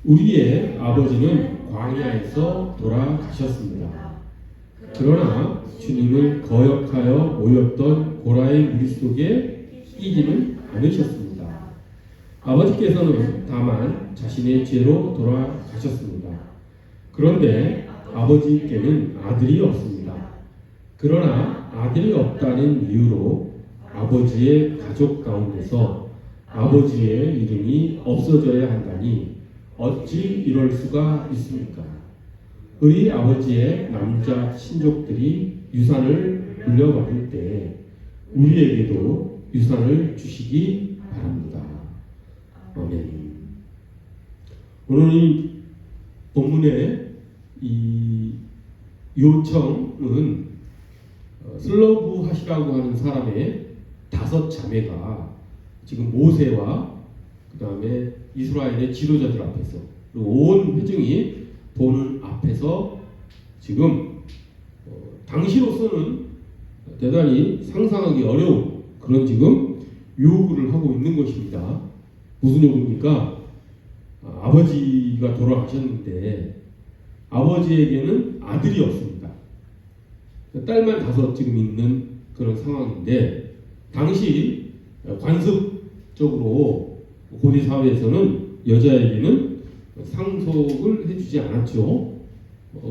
우리의 아버지는 광야에서 돌아가셨습니다. 그러나 주님을 거역하여 모였던 고라의 무리 속에 끼지는 않으셨습니다. 아버지께서는 다만 자신의 죄로 돌아가셨습니다. 그런데 아버지께는 아들이 없습니다. 그러나 아들이 없다는 이유로 아버지의 가족 가운데서 아버지의 이름이 없어져야 한다니 어찌 이럴 수가 있습니까? 우리 아버지의 남자 친족들이 유산을 물려받을 때 우리에게도 유산을 주시기 바랍니다. 아멘. 오늘 이 본문의 이 요청은 슬로브 하시라고 하는 사람의 5 자매가 지금 모세와 그 다음에 이스라엘의 지도자들 앞에서 그리고 온 회중이 보는 앞에서 지금 당시로서는 대단히 상상하기 어려운 그런 지금 요구를 하고 있는 것입니다. 무슨 요구입니까? 아버지가 돌아가셨는데 아버지에게는 아들이 없습니다. 딸만 5 지금 있는 그런 상황인데 당시 관습적으로 고대 사회에서는 여자에게는 상속을 해주지 않았죠.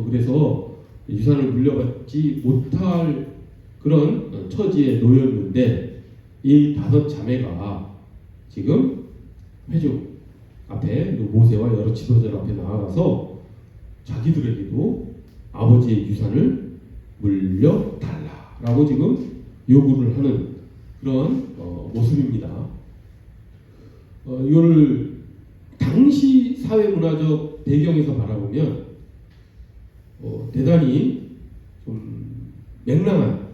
그래서 유산을 물려받지 못할 그런 처지에 놓였는데 이 5 자매가 지금 회중 앞에 모세와 여러 지도자들 앞에 나아가서 자기들에게도 아버지의 유산을 물려달라라고 지금 요구를 하는 그런 모습입니다. 이거를 당시 사회문화적 배경에서 바라보면 대단히 좀 맹랑한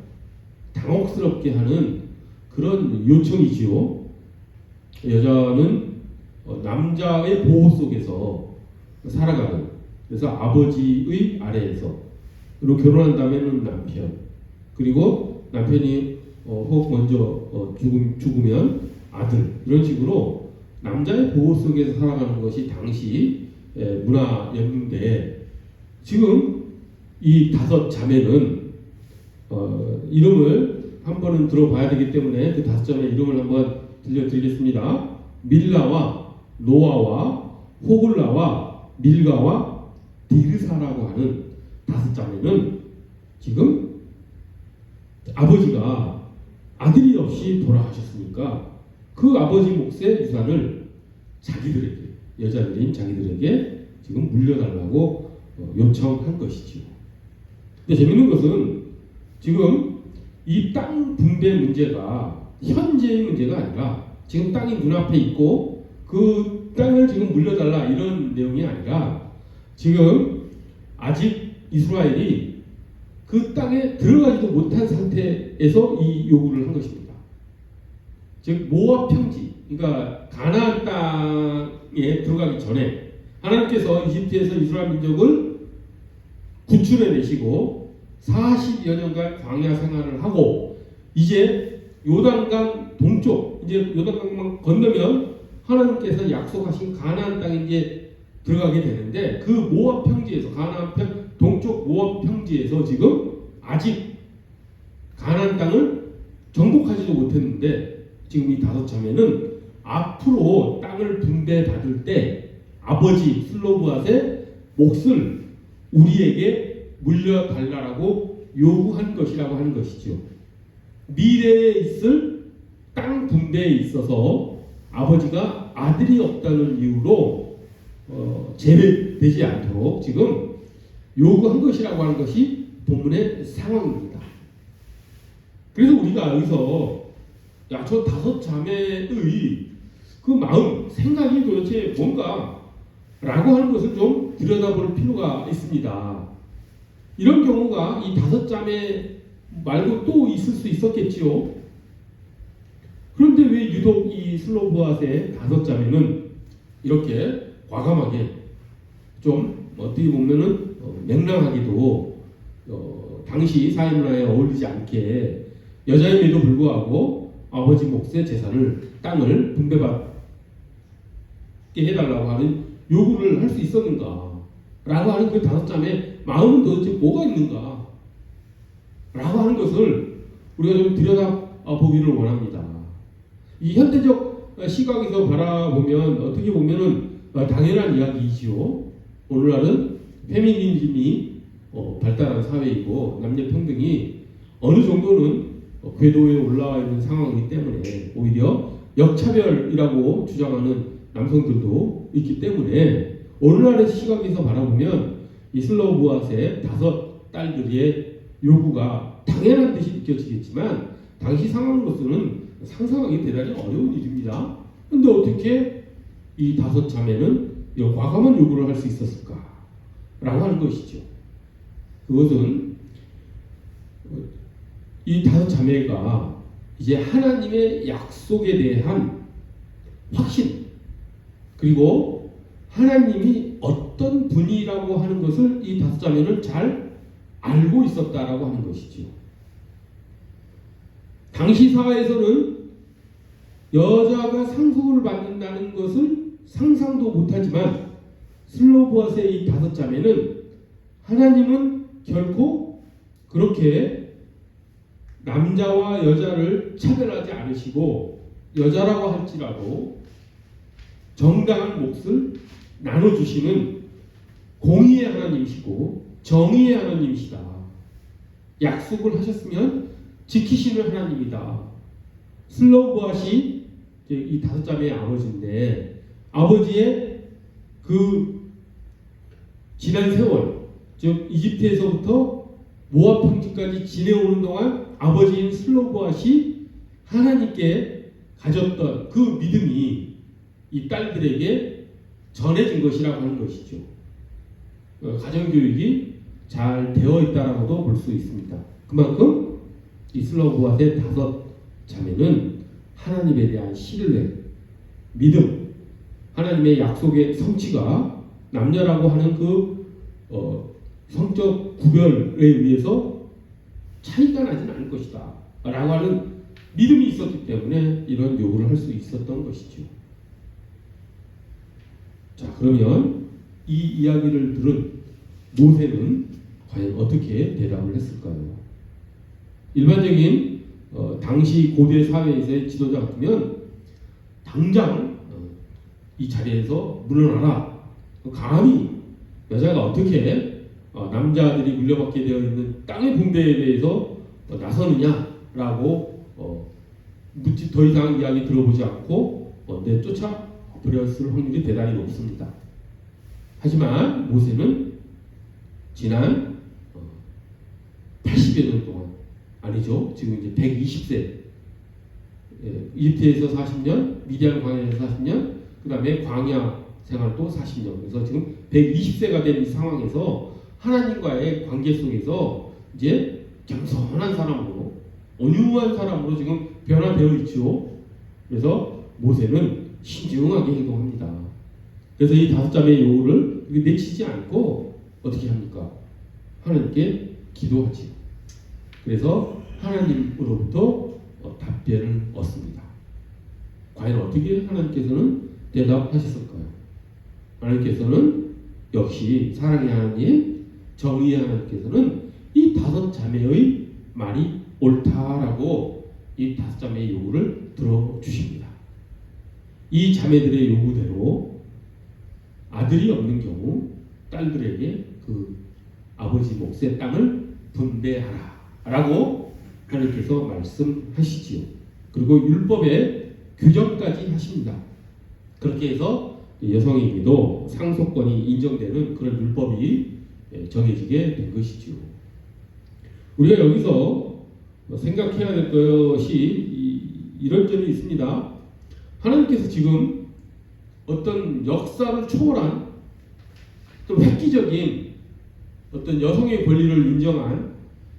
당혹스럽게 하는 그런 요청이지요. 여자는 남자의 보호 속에서 살아가는, 그래서 아버지의 아래에서, 그리고 결혼한 다음에는 남편, 그리고 남편이 혹 먼저 죽으면 아들, 이런 식으로 남자의 보호 속에서 살아가는 것이 당시 문화였는데 지금 이 5 자매는 이름을 한 번은 들어봐야 되기 때문에 그 5 자매의 이름을 한번 들려드리겠습니다. 밀라와 노아와 호글라와 밀가와 디르사라고 하는 5 자매는 지금 아버지가 아들이 없이 돌아가셨으니까 그 아버지 몫의 유산을 자기들에게, 여자들인 자기들에게 지금 물려달라고 요청한 것이죠. 근데 재밌는 것은 지금 이 땅 분배 문제가 현재의 문제가 아니라 지금 땅이 눈앞에 있고 그 땅을 지금 물려달라 이런 내용이 아니라 지금 아직 이스라엘이 그 땅에 들어가지도 못한 상태에서 이 요구를 한 것입니다. 즉 모압 평지, 그러니까 가나안 땅에 들어가기 전에 하나님께서 이집트에서 이스라엘 민족을 구출해내시고 40여 년간 광야 생활을 하고 이제 요단강 동쪽, 이제 요단강만 건너면 하나님께서 약속하신 가나안 땅에 이제 들어가게 되는데 그 모압 평지에서, 가나안 편 동쪽 모압 평지에서 지금 아직 가나안 땅을 정복하지도 못했는데 지금 이 5 자매는 앞으로 땅을 분배받을 때 아버지 슬로브앗의 몫을 우리에게 물려달라고 요구한 것이라고 하는 것이죠. 미래에 있을 땅 분배에 있어서 아버지가 아들이 없다는 이유로 제외되지 않도록 지금 요구한 것이라고 하는 것이 본문의 상황입니다. 그래서 우리가 여기서 야, 저 5 자매의 그 마음, 생각이 도대체 뭔가 라고 하는 것을 좀 들여다볼 필요가 있습니다. 이런 경우가 이 5 자매 말고 또 있을 수 있었겠지요. 그런데 왜 유독 이 슬로브앗의 5 자매는 이렇게 과감하게 좀 어떻게 보면은 맹랑하기도 당시 사회문화에 어울리지 않게 여자임에도 불구하고 아버지 몫의 재산을, 땅을 분배받게 해달라고 하는 요구를 할 수 있었는가? 라고 하는 그 다섯 자매의 마음은 도대체 뭐가 있는가? 라고 하는 것을 우리가 좀 들여다보기를 원합니다. 이 현대적 시각에서 바라보면 어떻게 보면은 당연한 이야기이지요. 오늘날은 페미니즘이 발달한 사회이고 남녀평등이 어느 정도는 궤도에 올라와 있는 상황이기 때문에 오히려 역차별이라고 주장하는 남성들도 있기 때문에 오늘날의 시각에서 바라보면 이 슬로보아스의 다섯 딸들의 요구가 당연한 듯이 느껴지겠지만 당시 상황으로서는 상상하기 대단히 어려운 일입니다. 그런데 어떻게 이 다섯 자매는 이런 과감한 요구를 할 수 있었을까? 라고 하는 것이죠. 그것은 이 다섯 자매가 이제 하나님의 약속에 대한 확신, 그리고 하나님이 어떤 분이라고 하는 것을 이 다섯 자매는 잘 알고 있었다라고 하는 것이죠. 당시 사회에서는 여자가 상속을 받는다는 것을 상상도 못하지만 슬로보아스의 이 다섯 자매는 하나님은 결코 그렇게 남자와 여자를 차별하지 않으시고 여자라고 할지라도 정당한 몫을 나눠주시는 공의의 하나님이시고 정의의 하나님이시다. 약속을 하셨으면 지키시는 하나님이다. 슬로보아시 이 다섯 자매의 아버지인데 아버지의 그 지난 세월, 즉 이집트에서부터 모압 평지까지 지내오는 동안 아버지인 슬로보아시 하나님께 가졌던 그 믿음이 이 딸들에게 전해진 것이라고 하는 것이죠. 가정교육이 잘 되어 있다라고도 볼 수 있습니다. 그만큼 이 슬로보아스의 다섯 자매는 하나님에 대한 신뢰, 믿음, 하나님의 약속의 성취가 남녀라고 하는 그 성적 구별에 의해서 차이가 나진 않을 것이다 라고 하는 믿음이 있었기 때문에 이런 요구를 할 수 있었던 것이죠. 자, 그러면 이 이야기를 들은 모세는 과연 어떻게 대답을 했을까요? 일반적인 당시 고대 사회에서의 지도자 같으면 당장 이 자리에서 물러나라. 감히 여자가 어떻게 남자들이 물려받게 되어 있는 땅의 분배에 대해서 나서느냐라고 묻지 더 이상 이야기 들어보지 않고 내쫓아 버렸을 확률이 대단히 높습니다. 하지만 모세는 지난 80여 년 동안 아니죠. 지금 이제 120세 이집트에서 40년, 미디안 광야에서 40년, 그 다음에 광야 생활도 40년. 그래서 지금 120세가 된 이 상황에서 하나님과의 관계 속에서 이제 겸손한 사람으로, 온유한 사람으로 지금 변화되어 있죠. 그래서 모세는 신중하게 행동합니다. 그래서 이 다섯 자매의 요구를 내치지 않고 어떻게 합니까? 하나님께 기도하지요. 그래서 하나님으로부터 답변을 얻습니다. 과연 어떻게 하나님께서는 대답하셨을까요? 하나님께서는 역시 사랑의 하나님, 정의의 하나님께서는 이 다섯 자매의 말이 옳다라고 이 다섯 자매의 요구를 들어주십니다. 이 자매들의 요구대로 아들이 없는 경우 딸들에게 그 아버지 몫의 땅을 분배하라 라고 하나님께서 말씀하시지요. 그리고 율법의 규정까지 하십니다. 그렇게 해서 여성에게도 상속권이 인정되는 그런 율법이 정해지게 된 것이지요. 우리가 여기서 생각해야 될 것이 이런 점이 있습니다. 하나님께서 지금 어떤 역사를 초월한 좀 획기적인 어떤 여성의 권리를 인정한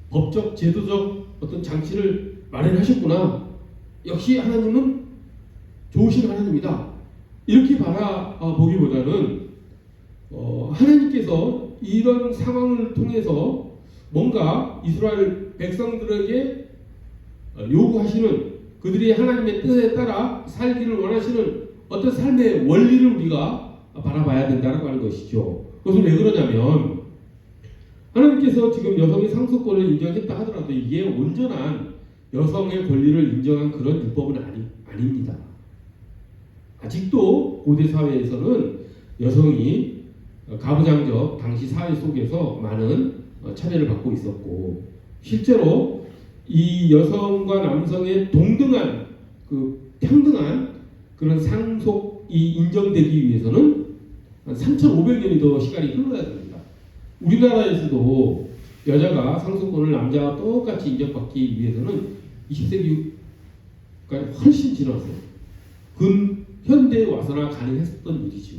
법적, 제도적 어떤 장치를 마련하셨구나. 역시 하나님은 좋으신 하나님이다. 이렇게 바라보기보다는 하나님께서 이런 상황을 통해서 뭔가 이스라엘 백성들에게 요구하시는 그들이 하나님의 뜻에 따라 살기를 원하시는 어떤 삶의 원리를 우리가 바라봐야 된다고 하는 것이죠. 그것은 왜 그러냐면 하나님께서 지금 여성의 상속권을 인정했다 하더라도 이게 온전한 여성의 권리를 인정한 그런 율법은 아닙니다. 아직도 고대 사회에서는 여성이 가부장적 당시 사회 속에서 많은 차별을 받고 있었고, 실제로 이 여성과 남성의 동등한 평등한 그런 상속이 인정되기 위해서는 한 3,500년이 더 시간이 흘러야 됩니다. 우리나라에서도 여자가 상속권을 남자와 똑같이 인정받기 위해서는 20세기까지 훨씬 지났어요. 근현대에 와서나 가능했었던 일이죠.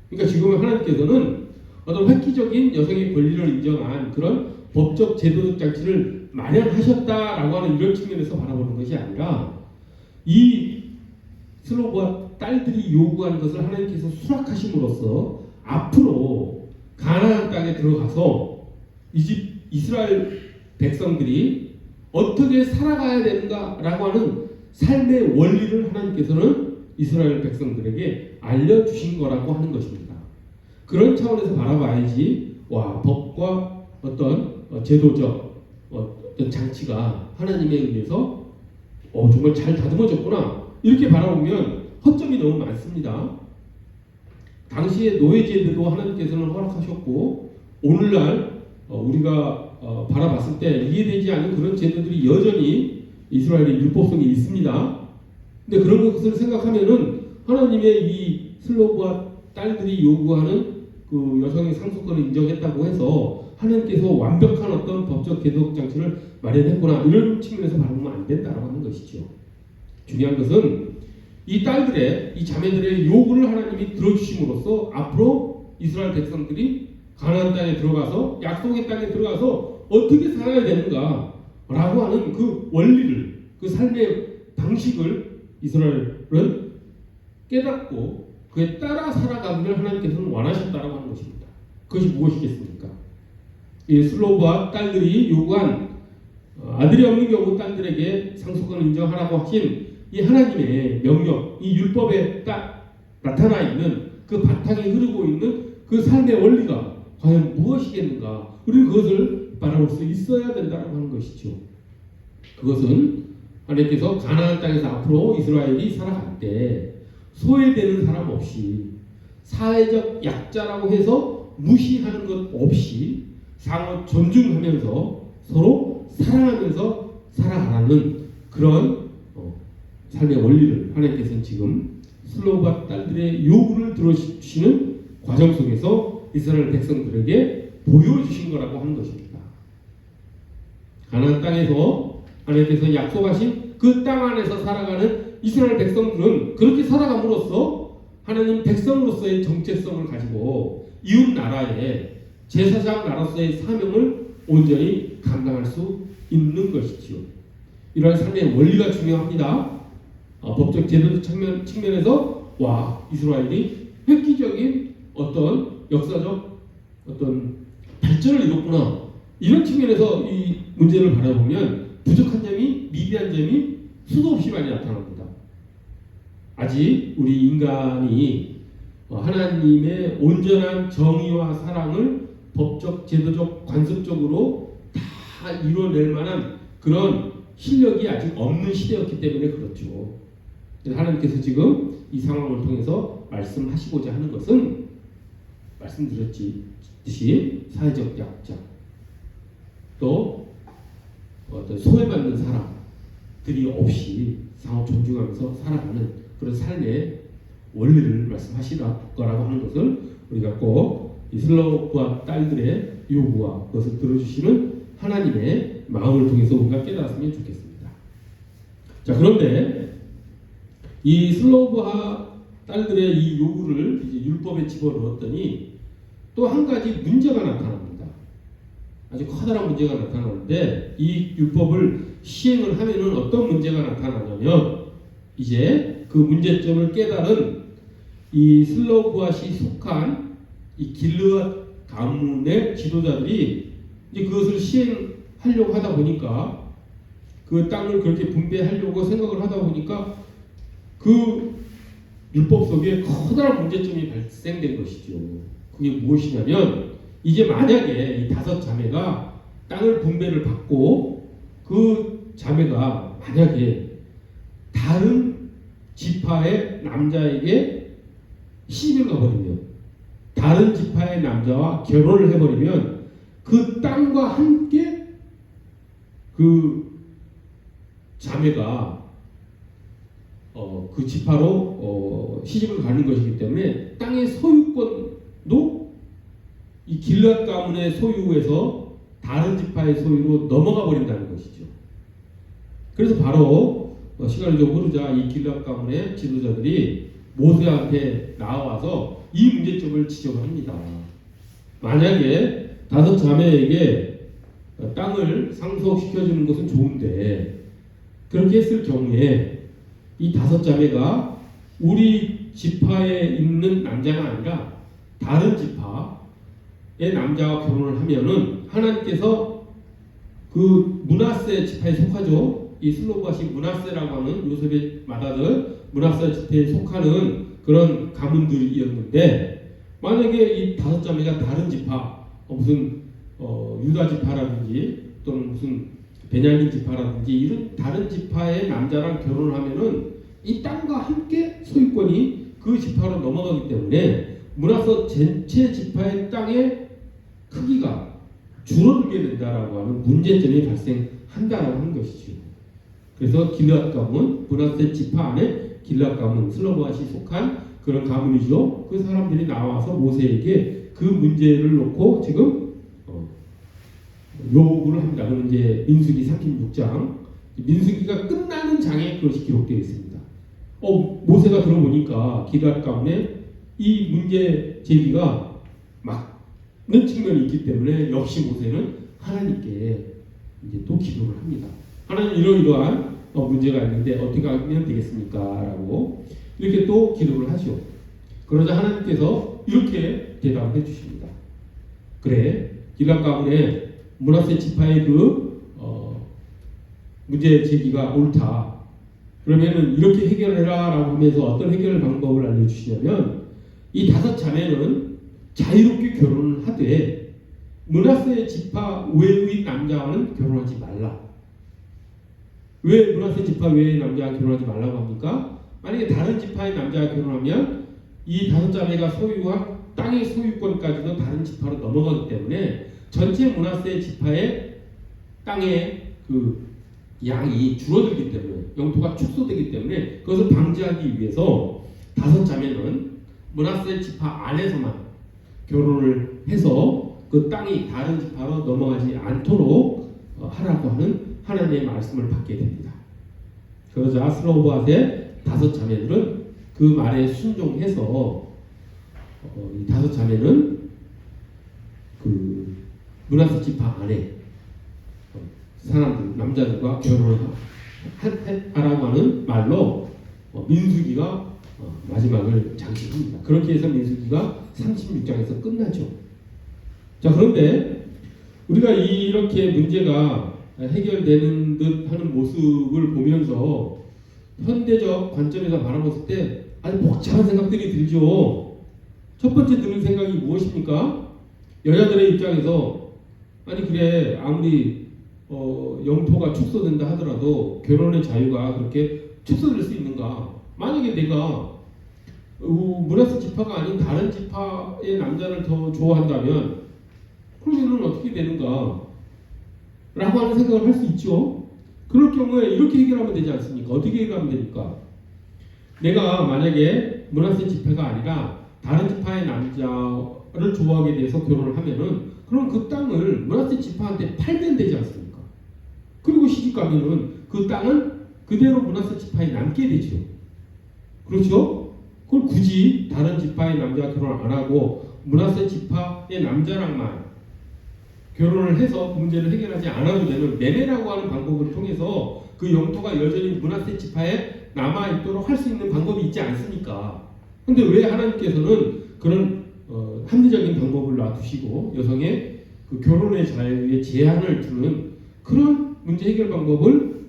그러니까 지금 하나님께서는 어떤 획기적인 여성의 권리를 인정한 그런 법적 제도적 장치를 마련하셨다라고 하는 이런 측면에서 바라보는 것이 아니라, 이 슬로브와 딸들이 요구하는 것을 하나님께서 수락하심으로써 앞으로 가나안 땅에 들어가서 이스라엘 백성들이 어떻게 살아가야 되는가라고 하는 삶의 원리를 하나님께서는 이스라엘 백성들에게 알려주신 거라고 하는 것입니다. 그런 차원에서 바라봐야지 법과 어떤 제도적 어떤 장치가 하나님에 의해서 정말 잘 다듬어졌구나 이렇게 바라보면 허점이 너무 많습니다. 당시에 노예제도도 하나님께서는 허락하셨고, 오늘날 우리가 바라봤을 때 이해되지 않는 그런 제도들이 여전히 이스라엘의 율법 속에 있습니다. 근데 그런 것을 생각하면은 하나님의 이 슬로브와 딸들이 요구하는 그 여성의 상속권을 인정했다고 해서 하나님께서 완벽한 어떤 법적 제도적 장치를 마련했구나 이런 측면에서 바라보면 안 된다라고 하는 것이죠. 중요한 것은 이 딸들의, 이 자매들의 요구를 하나님이 들어주심으로써 앞으로 이스라엘 백성들이 가나안 땅에 들어가서 약속의 땅에 들어가서 어떻게 살아야 되는가라고 하는 그 원리를, 그 삶의 방식을 이스라엘은 깨닫고 그에 따라 살아가기를 하나님께서는 원하셨다라고 하는 것입니다. 그것이 무엇이겠습니까? 이 슬로브와 딸들이 요구한 아들이 없는 경우 딸들에게 상속권을 인정하라고 하신 이 하나님의 명령, 이 율법에 딱 나타나 있는 그 바탕에 흐르고 있는 그 삶의 원리가 과연 무엇이겠는가? 우리는 그것을 바라볼 수 있어야 된다고 하는 것이죠. 그것은 하나님께서 가나안 땅에서 앞으로 이스라엘이 살아갈 때 소외되는 사람 없이, 사회적 약자라고 해서 무시하는 것 없이 상호 존중하면서 서로 사랑하면서 살아가라는 그런 삶의 원리를 하나님께서는 지금 슬로브와 딸들의 요구를 들어주시는 과정 속에서 이스라엘 백성들에게 보여주신 거라고 하는 것입니다. 가나안 땅에서 하나님께서 약속하신 그 땅 안에서 살아가는 이스라엘 백성들은 그렇게 살아감으로써 하나님 백성으로서의 정체성을 가지고 이웃 나라의 제사장 나라로서의 사명을 온전히 감당할 수 있는 것이지요. 이러한 삶의 원리가 중요합니다. 법적 제도적 측면에서 이스라엘이 획기적인 어떤 역사적 어떤 발전을 이뤘구나, 이런 측면에서 이 문제를 바라보면 부족한 점이, 미비한 점이 수도 없이 많이 나타납니다. 아직 우리 인간이 하나님의 온전한 정의와 사랑을 법적, 제도적, 관습적으로 다 이뤄낼 만한 그런 실력이 아직 없는 시대였기 때문에 그렇죠. 하나님께서 지금 이 상황을 통해서 말씀하시고자 하는 것은 말씀드렸듯이 사회적 약자, 또 어떤 소외받는 사람들이 없이 상호 존중하면서 살아가는 그런 삶의 원리를 말씀하시라 거라고 하는 것을 우리가 꼭 이 슬로브와 딸들의 요구와 그것을 들어주시는 하나님의 마음을 통해서 우리가 깨달았으면 좋겠습니다. 자, 그런데 이 슬로브와 딸들의 이 요구를 이제 율법에 집어넣었더니 또 한 가지 문제가 나타납니다. 아주 커다란 문제가 나타나는데, 이 율법을 시행을 하면은 어떤 문제가 나타나냐면, 이제 그 문제점을 깨달은 이 슬로브앗이 속한 이 길르앗 가문의 지도자들이 이제 그것을 시행하려고 하다 보니까, 그 땅을 그렇게 분배하려고 생각을 하다 보니까 그 율법 속에 커다란 문제점이 발생된 것이죠. 그게 무엇이냐면 이제 만약에 이 다섯 자매가 땅을 분배를 받고 그 자매가 만약에 다른 지파의 남자에게 시집을 가버리면, 다른 지파의 남자와 결혼을 해버리면 그 땅과 함께 그 자매가 그 지파로 시집을 가는 것이기 때문에 땅의 소유권도 이 길앗 가문의 소유에서 다른 지파의 소유로 넘어가 버린다는 것이죠. 그래서 바로 시간이 좀 흐르자 이 길앗 가문의 지도자들이 모세한테 나와서 이 문제점을 지적을 합니다. 만약에 다섯 자매에게 땅을 상속시켜주는 것은 좋은데 그렇게 했을 경우에 이 다섯 자매가 우리 지파에 있는 남자가 아니라 다른 지파의 남자와 결혼을 하면은 하나님께서 그 므낫세 지파에 속하죠. 이 슬로바시 므낫세라고 하는 요셉의 맏아들 므낫세 지파에 속하는 그런 가문들이었는데, 만약에 이 다섯 자매가 다른 지파, 무슨 유다 지파라든지 또는 무슨 베냐민 지파라든지 이런 다른 지파의 남자랑 결혼을 하면은 이 땅과 함께 소유권이 그 지파로 넘어가기 때문에 므낫세 전체 지파의 땅의 크기가 줄어들게 된다라고 하는 문제점이 발생한다라고 하는 것이죠. 그래서 길앗 가문, 므낫세 지파 안에 길앗 가문, 슬로바시 속한 그런 가문이죠. 그 사람들이 나와서 모세에게 그 문제를 놓고 지금 요구를 합니다. 그럼 이제 민수기 36장, 민수기가 끝나는 장에 그것이 기록되어 있습니다. 모세가 들어보니까 길앗 가문에 이 문제 제기가 막는 측면이 있기 때문에 역시 모세는 하나님께 이제 또 기도를 합니다. 하나님, 이러이러한 문제가 있는데 어떻게 하면 되겠습니까? 라고 이렇게 또 기도를 하죠. 그러자 하나님께서 이렇게 대답을 해주십니다. 그래, 길앗 가문에 므낫세 지파의 문제 제기가 옳다. 그러면은 이렇게 해결해라 라고 하면서 어떤 해결 방법을 알려주시냐면, 이 다섯 자매는 자유롭게 결혼을 하되 므낫세 지파 외의 남자와는 결혼하지 말라. 왜 므낫세 지파 외의 남자와 결혼하지 말라고 합니까? 만약에 다른 지파의 남자와 결혼하면 이 다섯 자매가 소유한 땅의 소유권까지도 다른 지파로 넘어가기 때문에 전체 므낫세 지파의 땅의 그 양이 줄어들기 때문에, 영토가 축소되기 때문에 그것을 방지하기 위해서 다섯 자매는 므낫세 지파 안에서만 결혼을 해서 그 땅이 다른 지파로 넘어가지 않도록 하라고 하는 하나님의 말씀을 받게 됩니다. 그러자 슬로바스의 다섯 자매들은 그 말에 순종해서 이 다섯 자매는 그 므낫세 지파 안에 사람들, 남자들과 결혼을 하라고 하는 말로 민수기가 마지막을 장식합니다. 그렇게 해서 민수기가 36장에서 끝나죠. 자, 그런데 우리가 이렇게 문제가 해결되는 듯 하는 모습을 보면서 현대적 관점에서 바라봤을 때 아주 복잡한 생각들이 들죠. 첫 번째 드는 생각이 무엇입니까? 여자들의 입장에서, 아니 그래, 아무리 영토가 축소된다 하더라도 결혼의 자유가 그렇게 축소될 수 있는가? 만약에 내가 므낫세 지파가 아닌 다른 지파의 남자를 더 좋아한다면 그러면은 어떻게 되는가? 라고 하는 생각을 할 수 있죠. 그럴 경우에 이렇게 해결하면 되지 않습니까? 어떻게 해결하면 됩니까? 내가 만약에 므낫세 지파가 아니라 다른 지파의 남자를 좋아하게 돼서 결혼을 하면은 그럼 그 땅을 므낫세 지파한테 팔면 되지 않습니까? 그리고 시집 가면은 그 땅은 그대로 므낫세 지파에 남게 되죠. 그렇죠? 그걸 굳이 다른 지파의 남자와 결혼 안 하고 므낫세 지파의 남자랑만 결혼을 해서 문제를 해결하지 않아도 되는 매매라고 하는 방법을 통해서 그 영토가 여전히 므낫세 지파에 남아 있도록 할 수 있는 방법이 있지 않습니까? 근데 왜 하나님께서는 그런 합리적인 방법을 놔두시고 여성의 그 결혼의 자유에 제한을 두는 그런 문제 해결 방법을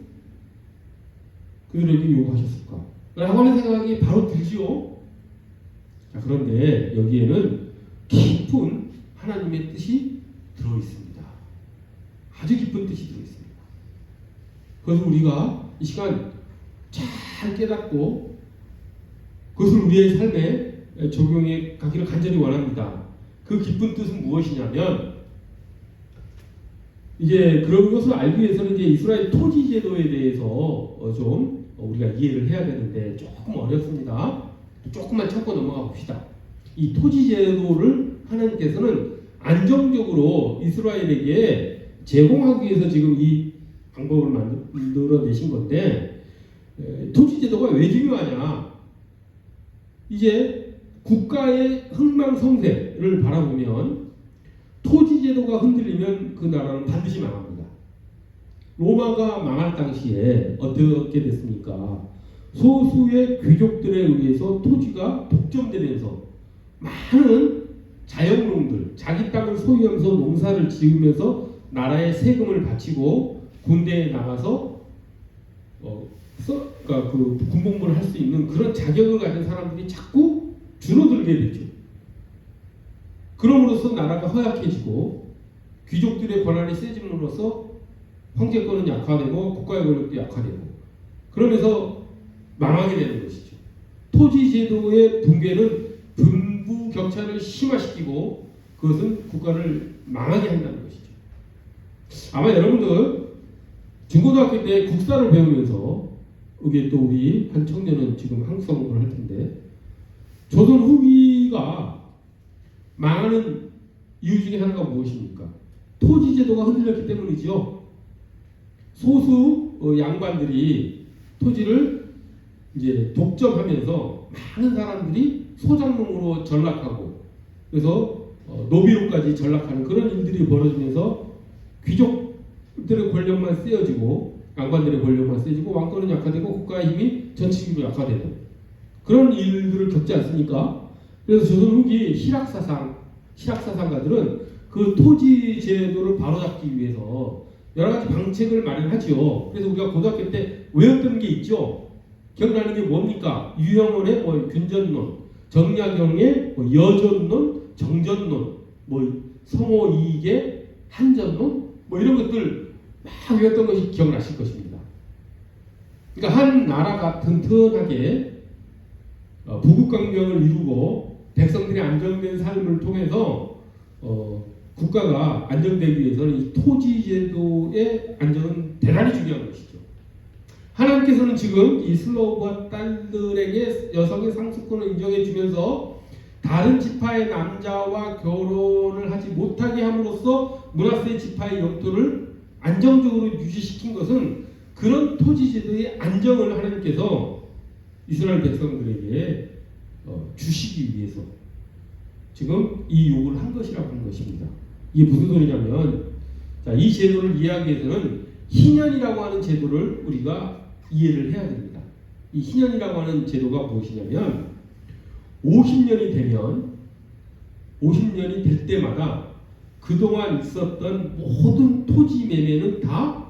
그들에게 요구하셨을까? 라고 하는 생각이 바로 들지요. 자, 그런데 여기에는 깊은 하나님의 뜻이 들어있습니다. 아주 깊은 뜻이 들어있습니다. 그래서 우리가 이 시간 잘 깨닫고 그것을 우리의 삶에 적용해 가기를 간절히 원합니다. 그 깊은 뜻은 무엇이냐면, 이제 그런 것을 알기 위해서는 이제 이스라엘 토지 제도에 대해서 좀 우리가 이해를 해야 되는데 조금 어렵습니다. 조금만 참고 넘어가 봅시다. 이 토지 제도를 하나님께서는 안정적으로 이스라엘에게 제공하기 위해서 지금 이 방법을 만들어내신 건데, 토지 제도가 왜 중요하냐? 이제 국가의 흥망성쇠를 바라보면 토지 제도가 흔들리면 그 나라는 반드시 망합니다. 로마가 망할 당시에 어떻게 됐습니까? 소수의 귀족들에 의해서 토지가 독점되면서 많은 자영농들, 자기 땅을 소유하면서 농사를 지으면서 나라에 세금을 바치고 군대에 나가서 그러니까 그 군복무를 할 수 있는 그런 자격을 가진 사람들이 자꾸 줄어들게 되죠. 그럼으로써 나라가 허약해지고 귀족들의 권한이 세짐으로써 황제권은 약화되고 국가의 권력도 약화되고, 그러면서 망하게 되는 것이죠. 토지 제도의 붕괴는 빈부격차를 심화시키고 그것은 국가를 망하게 한다는 것이죠. 아마 여러분들 중고등학교 때 국사를 배우면서, 이게 또 우리 한 청년은 지금 한국사 공부를 할 텐데, 조선 후기가 망하는 이유 중에 하나가 무엇입니까? 토지 제도가 흔들렸기 때문이죠. 소수 양반들이 토지를 이제 독점하면서 많은 사람들이 소작농으로 전락하고, 그래서 노비로까지 전락하는 그런 일들이 벌어지면서 귀족들의 권력만 세어지고 양반들의 권력만 세지고 왕권은 약화되고 국가의 힘이 전체적으로 약화되는 그런 일들을 겪지 않습니까? 그래서 조선 후기 실학사상가들은 그 토지 제도를 바로잡기 위해서 여러 가지 방책을 마련하지요. 그래서 우리가 고등학교 때 외웠던 게 있죠. 기억나는 게 뭡니까? 유형원의 균전론, 정약용의 여전론, 정전론, 성호이익의 한전론, 이런 것들 막 외웠던 것이 기억나실 것입니다. 그러니까 한 나라가 튼튼하게 부국강병을 이루고 백성들이 안정된 삶을 통해서 국가가 안정되기 위해서는 이 토지 제도의 안정은 대단히 중요한 것이죠. 하나님께서는 지금 이 슬로브와 딸들에게 여성의 상속권을 인정해 주면서 다른 지파의 남자와 결혼을 하지 못하게 함으로써 므낫세 지파의 영토를 안정적으로 유지시킨 것은 그런 토지 제도의 안정을 하나님께서 이스라엘 백성들에게 주시기 위해서 지금 이 요구를 한 것이라고 하는 것입니다. 이게 무슨 소리냐면, 이 제도를 이해하기 위해서는 희년이라고 하는 제도를 우리가 이해를 해야 됩니다. 이 희년이라고 하는 제도가 무엇이냐면, 50년이 될 때마다 그동안 있었던 모든 토지 매매는 다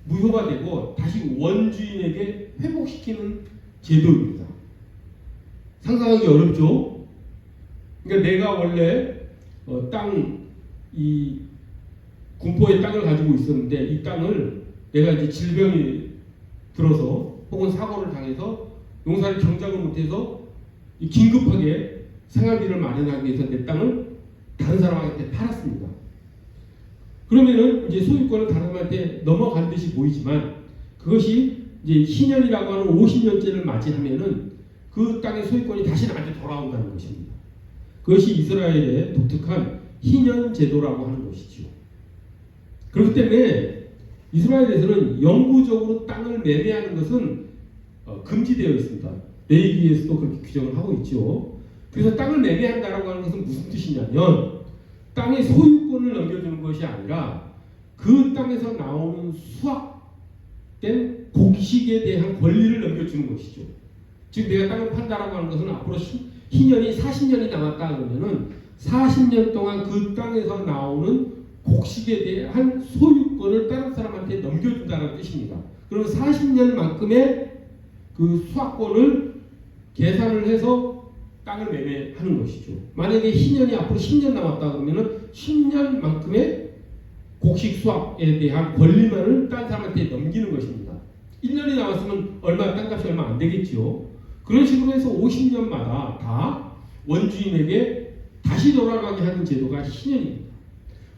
무효가 되고 다시 원주인에게 회복시키는 제도입니다. 상상하기 어렵죠? 그러니까 내가 원래 이 군포의 땅을 가지고 있었는데, 이 땅을 내가 이제 질병이 들어서 혹은 사고를 당해서 농사를 경작을 못해서 긴급하게 생활비를 마련하기 위해서 내 땅을 다른 사람한테 팔았습니다. 그러면은 이제 소유권은 다른 사람한테 넘어간 듯이 보이지만, 그것이 이제 희년이라고 하는 50년째를 맞이하면은 그 땅의 소유권이 다시 나한테 돌아온다는 것입니다. 그것이 이스라엘의 독특한 희년 제도라고 하는 것이죠. 그렇기 때문에 이스라엘에서는 영구적으로 땅을 매매하는 것은 금지되어 있습니다. 레위기에서도 그렇게 규정을 하고 있죠. 그래서 땅을 매매한다라고 하는 것은 무슨 뜻이냐면, 땅의 소유권을 넘겨주는 것이 아니라 그 땅에서 나오는 수확된 곡식에 대한 권리를 넘겨주는 것이죠. 즉 내가 땅을 판다라고 하는 것은 앞으로 희년이 40년이 남았다 그러면은 40년 동안 그 땅에서 나오는 곡식에 대한 소유권을 다른 사람한테 넘겨준다는 뜻입니다. 그러면 40년만큼의 그 수확권을 계산을 해서 땅을 매매하는 것이죠. 만약에 희년이 앞으로 10년 남았다 그러면은 10년만큼의 곡식 수확에 대한 권리만을 딴 사람한테 넘기는 것입니다. 1년이 남았으면 땅값이 얼마 안 되겠죠. 그런 식으로 해서 50년마다 다 원주인에게 다시 돌아가게 하는 제도가 희년입니다.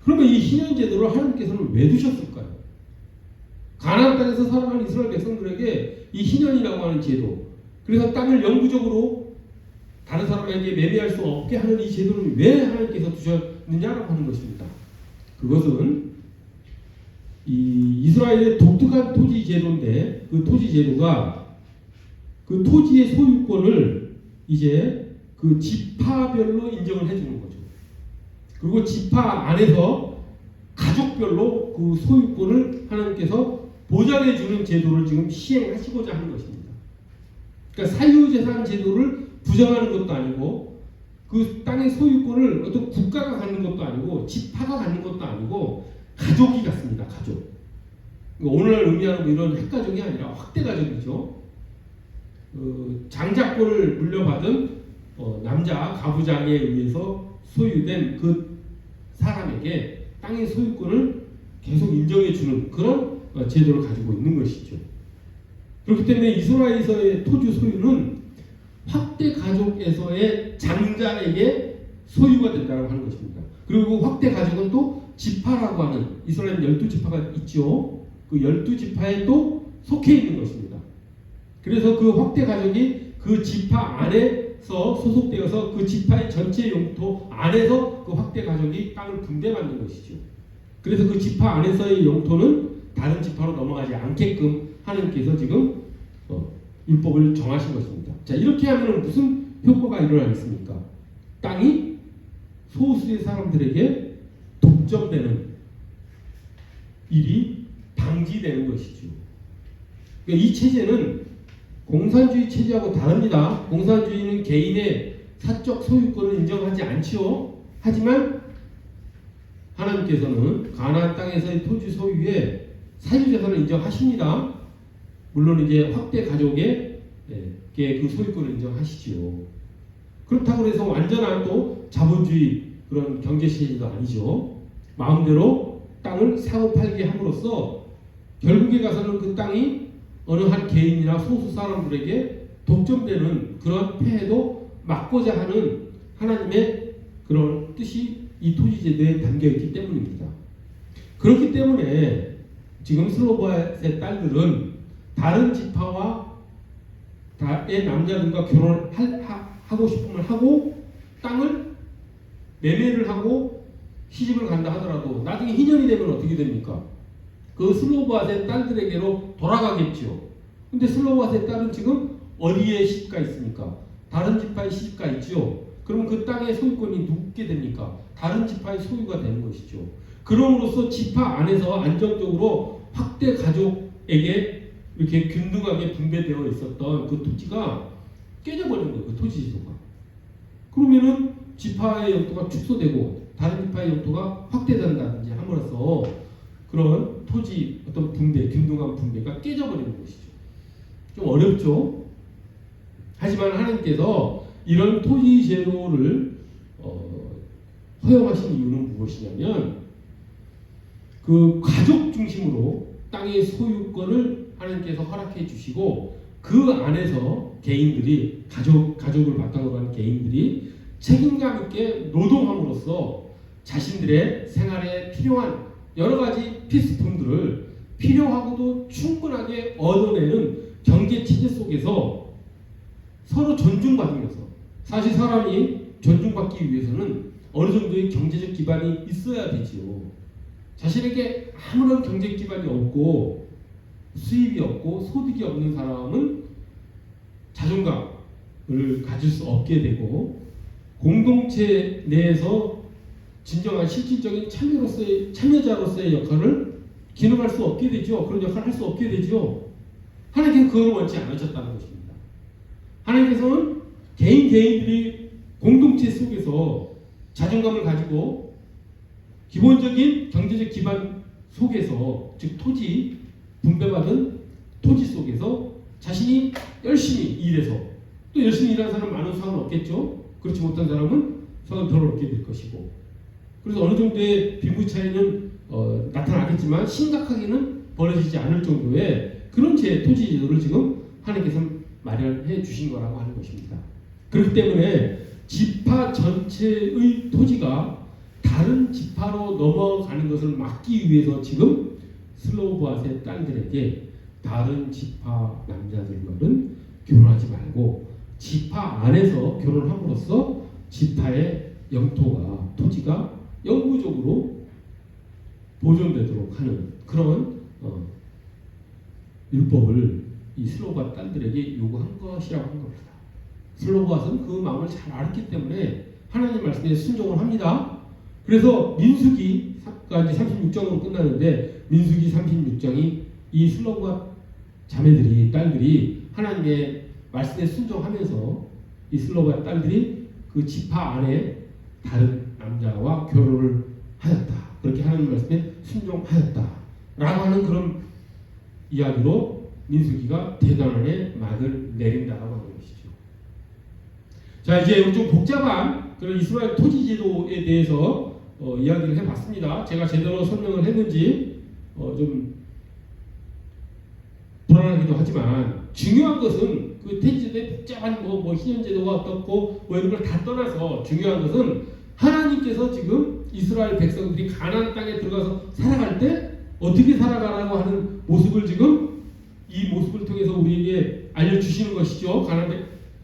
그러면 이 희년 제도를 하나님께서는 왜 두셨을까요? 가나안 땅에서 살아가는 이스라엘 백성들에게 이 희년이라고 하는 제도, 그래서 땅을 영구적으로 다른 사람에게 매매할 수 없게 하는 이 제도를 왜 하나님께서 두셨느냐라고 하는 것입니다. 그것은 이 이스라엘의 독특한 토지 제도인데, 그 토지 제도가 그 토지의 소유권을 이제 그 지파별로 인정을 해주는 거죠. 그리고 지파 안에서 가족별로 그 소유권을 하나님께서 보장해주는 제도를 지금 시행하시고자 하는 것입니다. 그러니까 사유재산 제도를 부정하는 것도 아니고, 그 땅의 소유권을 어떤 국가가 갖는 것도 아니고, 지파가 갖는 것도 아니고, 가족이 갖습니다. 가족. 그러니까 오늘날 의미하는 이런 핵가족이 아니라 확대가족이죠. 장자권을 물려받은 남자 가부장에 의해서 소유된 그 사람에게 땅의 소유권을 계속 인정해주는 그런 제도를 가지고 있는 것이죠. 그렇기 때문에 이스라엘에서의 토지 소유는 확대 가족에서의 장자에게 소유가 된다고 하는 것입니다. 그리고 확대 가족은 또 지파라고 하는, 이스라엘 12지파가 있죠. 그 12지파에 또 속해 있는 것입니다. 그래서 그 확대 가족이 그 지파 안에서 소속되어서 그 지파의 전체 영토 안에서 그 확대 가족이 땅을 분배받는 것이죠. 그래서 그 지파 안에서의 영토는 다른 지파로 넘어가지 않게끔 하나님께서 지금 율법을 정하신 것입니다. 자, 이렇게 하면 무슨 효과가 일어나겠습니까? 땅이 소수의 사람들에게 독점되는 일이 방지되는 것이죠. 그러니까 이 체제는 공산주의 체제하고 다릅니다. 공산주의는 개인의 사적 소유권을 인정하지 않지요. 하지만 하나님께서는 가나안 땅에서의 토지 소유에 사유재산을 인정하십니다. 물론 이제 확대 가족의 그 소유권을 인정하시지요. 그렇다고 해서 완전한 또 자본주의 그런 경제시제도 아니죠. 마음대로 땅을 사고 팔게 함으로써 결국에 가서는 그 땅이 어느 한 개인이나 소수 사람들에게 독점되는 그런 폐해도 막고자 하는 하나님의 그런 뜻이 이 토지제도에 담겨있기 때문입니다. 그렇기 때문에 지금 슬로바의 딸들은 다른 지파와 의 남자들과 결혼하고 싶음을 하고 땅을 매매를 하고 시집을 간다 하더라도 나중에 희년이 되면 어떻게 됩니까? 그 슬로바의 딸들에게로 돌아가겠죠. 근데 슬로바의 딸은 지금 어디에 시집가 있습니까? 다른 지파에 시집가 있죠. 그럼 그 땅의 소유권이 누구게 됩니까? 다른 지파의 소유가 되는 것이죠. 그럼으로써 지파 안에서 안정적으로 확대 가족에게 이렇게 균등하게 분배되어 있었던 그 토지가 깨져버린 거예요. 그 토지 지도가. 그러면은 지파의 영토가 축소되고 다른 지파의 영토가 확대된다든지 함으로써 그런 토지 어떤 분배, 균등한 분배가 깨져버리는 것이죠. 좀 어렵죠. 하지만 하나님께서 이런 토지 제도를 허용하신 이유는 무엇이냐면 그 가족 중심으로 땅의 소유권을 하나님께서 허락해 주시고 그 안에서 개인들이 가족을 바탕으로 한 개인들이 책임감 있게 노동함으로써 자신들의 생활에 필요한 여러 가지 필수품들을 필요하고도 충분하게 얻어내는 경제 체제 속에서 서로 존중받으면서, 사실 사람이 존중받기 위해서는 어느 정도의 경제적 기반이 있어야 되지요. 자신에게 아무런 경제 기반이 없고 수입이 없고 소득이 없는 사람은 자존감을 가질 수 없게 되고 공동체 내에서 진정한 실질적인 참여자로서의 역할을 기능할 수 없게 되죠. 그런 역할을 할 수 없게 되죠. 하나님께서 그걸 원치 않으셨다는 것입니다. 하나님께서는 개인들이 공동체 속에서 자존감을 가지고 기본적인 경제적 기반 속에서, 즉 토지 분배받은 토지 속에서 자신이 열심히 일해서 또 열심히 일하는 사람은 많은 수확을 얻겠죠. 그렇지 못한 사람은 수확을 덜 얻게 될 것이고 그래서 어느 정도의 빈부 차이는 나타나겠지만 심각하게는 벌어지지 않을 정도의 그런 토지 제도를 지금 하나님께서 마련해 주신 거라고 하는 것입니다. 그렇기 때문에 지파 전체의 토지가 다른 지파로 넘어가는 것을 막기 위해서 지금 슬로보앗의 딸들에게 다른 지파 남자들과는 결혼하지 말고 지파 안에서 결혼함으로써 지파의 영토가 토지가 영구적으로 보존되도록 하는 그런 율법을 이 슬로보앗 딸들에게 요구한 것이라고 한 겁니다. 슬로보앗은 그 마음을 잘 알았기 때문에 하나님 말씀에 순종을 합니다. 그래서 민수기까지 36장으로 끝나는데 민수기 36장이 이 슬로보앗 자매들이 딸들이 하나님의 말씀에 순종하면서 이 슬로보앗 딸들이 그 지파 안에 다른 남자와 결혼을 하였다. 그렇게 하나님 말씀에 순종하였다. 라고 하는 그런 이야기로 민수기가 대단원의 막을 내린다라고 하는 것이죠. 자, 이제 좀 복잡한 그런 이스라엘 토지 제도에 대해서 이야기를 해봤습니다. 제가 제대로 설명을 했는지 좀 불안하기도 하지만 중요한 것은 그 토지제도의 복잡한 희년제도가 어떻고 이런 걸 다 떠나서 중요한 것은 하나님께서 지금 이스라엘 백성들이 가나안 땅에 들어가서 살아갈 때 어떻게 살아가라고 하는 모습을 지금 이 모습을 통해서 우리에게 알려주시는 것이죠.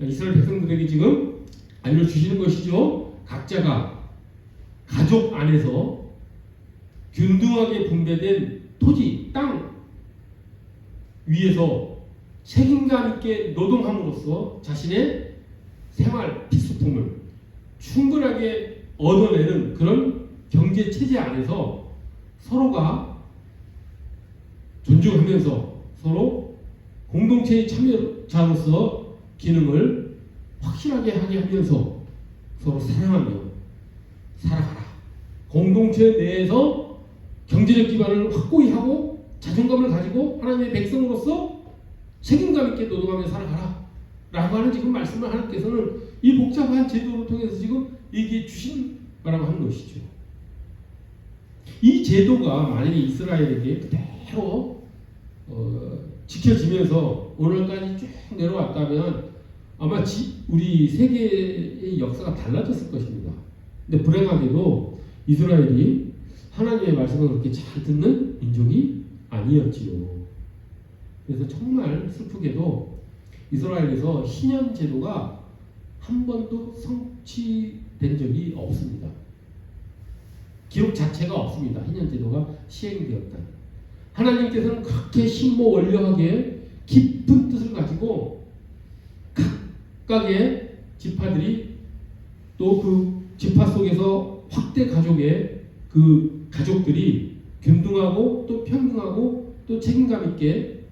이스라엘 백성들에게 지금 알려주시는 것이죠. 각자가 가족 안에서 균등하게 분배된 토지, 땅 위에서 책임감 있게 노동함으로써 자신의 생활 필수품을 충분하게 얻어내는 그런 경제 체제 안에서 서로가 존중하면서 서로 공동체의 참여자로서 기능을 확실하게 하게 하면서 서로 사랑하며 살아가라. 공동체 내에서 경제적 기반을 확고히 하고 자존감을 가지고 하나님의 백성으로서 책임감 있게 노동하며 살아가라. 라고 하는 지금 말씀을 하나님께서는 이 복잡한 제도를 통해서 지금 얘기해 주신 거라고 하는 것이죠. 이 제도가 만약에 이스라엘에게 그대로 지켜지면서 오늘까지 쭉 내려왔다면 아마 우리 세계의 역사가 달라졌을 것입니다. 근데 불행하게도 이스라엘이 하나님의 말씀을 그렇게 잘 듣는 민족이 아니었지요. 그래서 정말 슬프게도 이스라엘에서 희년 제도가 한 번도 성취된 적이 없습니다. 기록 자체가 없습니다. 희년 제도가 시행되었다. 하나님께서는 그렇게 신모원료하게 깊은 뜻을 가지고 각각의 지파들이 또 그 지파 속에서 확대 가족의 그 가족들이 균등하고 또 평등하고 또 책임감 있게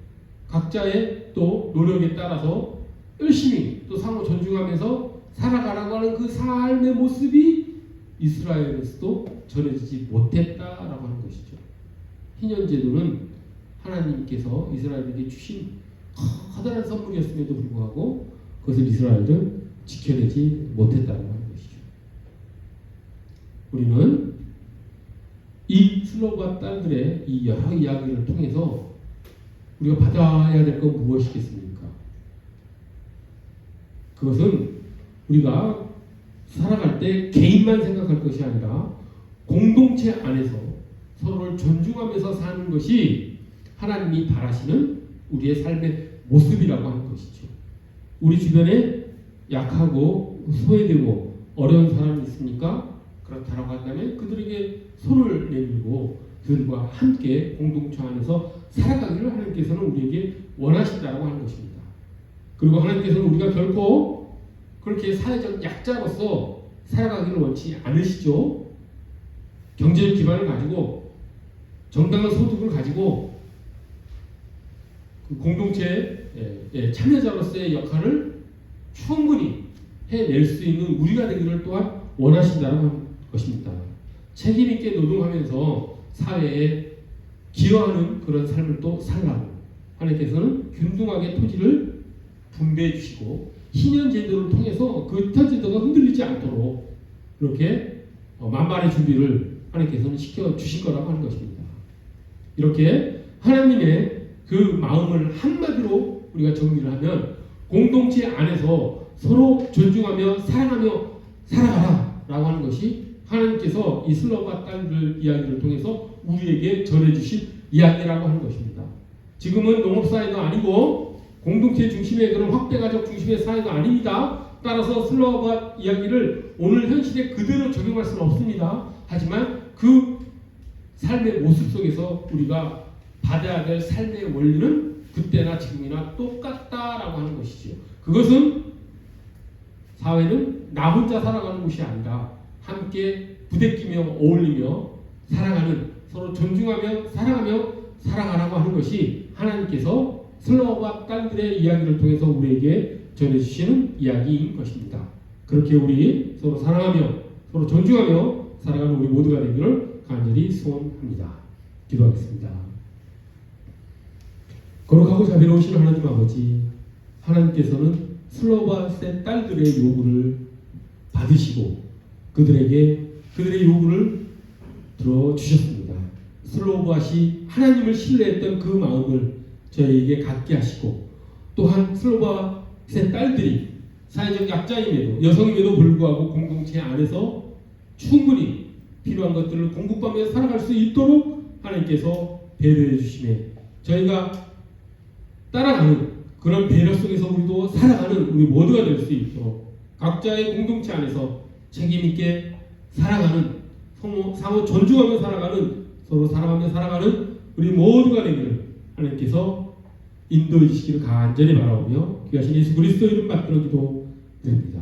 각자의 또 노력에 따라서 열심히 또 상호 존중하면서 살아가라고 하는 그 삶의 모습이 이스라엘에서도 전해지지 못했다라고 하는 것이죠. 희년제도는 하나님께서 이스라엘에게 주신 커다란 선물이었음에도 불구하고 그것을 이스라엘은 지켜내지 못했다라고 하는 것이죠. 우리는 이 슬로바 딸들의 이 여러 이야기를 통해서 우리가 받아야 될 건 무엇이겠습니까? 그것은 우리가 살아갈 때 개인만 생각할 것이 아니라 공동체 안에서 서로를 존중하면서 사는 것이 하나님이 바라시는 우리의 삶의 모습이라고 하는 것이죠. 우리 주변에 약하고 소외되고 어려운 사람이 있습니까? 그렇다라고 한다면 그들에게 손을 내밀고 그들과 함께 공동체 안에서 살아가기를 하나님께서는 우리에게 원하신다고 하는 것입니다. 그리고 하나님께서는 우리가 결코 그렇게 사회적 약자로서 살아가기를 원치 않으시죠. 경제적 기반을 가지고 정당한 소득을 가지고 그 공동체의 참여자로서의 역할을 충분히 해낼 수 있는 우리가 되기를 또한 원하신다는 것입니다. 책임있게 노동하면서 사회에 기여하는 그런 삶을 또 살라고 하나님께서는 균등하게 토지를 분배해 주시고 신현 제도를 통해서 그 토지도가 흔들리지 않도록 이렇게 만반의 준비를 하나님께서는 시켜 주실 거라고 하는 것입니다. 이렇게 하나님의 그 마음을 한마디로 우리가 정리를 하면 공동체 안에서 서로 존중하며 사랑하며 살아가라 라고 하는 것이 하나님께서 이 슬러와 딸들 이야기를 통해서 우리에게 전해주신 이야기라고 하는 것입니다. 지금은 농업사회도 아니고 공동체 중심의 그런 확대가족 중심의 사회도 아닙니다. 따라서 슬러와 이야기를 오늘 현실에 그대로 적용할 수는 없습니다. 하지만 그 삶의 모습 속에서 우리가 받아야 될 삶의 원리는 그때나 지금이나 똑같다라고 하는 것이지요. 그것은 사회는 나 혼자 살아가는 곳이 아니라 함께 부대끼며 어울리며 살아가는, 서로 존중하며 사랑하며 살아가라고 하는 것이 하나님께서 슬러와 딸들의 이야기를 통해서 우리에게 전해주시는 이야기인 것입니다. 그렇게 우리 서로 사랑하며 서로 존중하며 살아가는 우리 모두가 되기를 간절히 소원합니다. 기도하겠습니다. 거룩하고 자비로우신 하나님 아버지, 하나님께서는 슬러와 셋 딸들의 요구를 받으시고 그들의 요구를 들어주셨습니다. 슬로바시 하나님을 신뢰했던 그 마음을 저희에게 갖게 하시고, 또한 슬로바 셋 딸들이 사회적 약자임에도 여성임에도 불구하고 공동체 안에서 충분히 필요한 것들을 공급하며 살아갈 수 있도록 하나님께서 배려해 주심에 저희가 따라가는 그런 배려 속에서 우리도 살아가는 우리 모두가 될 수 있도록 각자의 공동체 안에서 책임있게 살아가는, 상호 존중하며 살아가는, 서로 사랑하며 살아가는 우리 모두가 되기를 하나님께서 인도해 주시기를 간절히 바라오며 귀하신 예수 그리스도 이름 받들어 기도드립니다.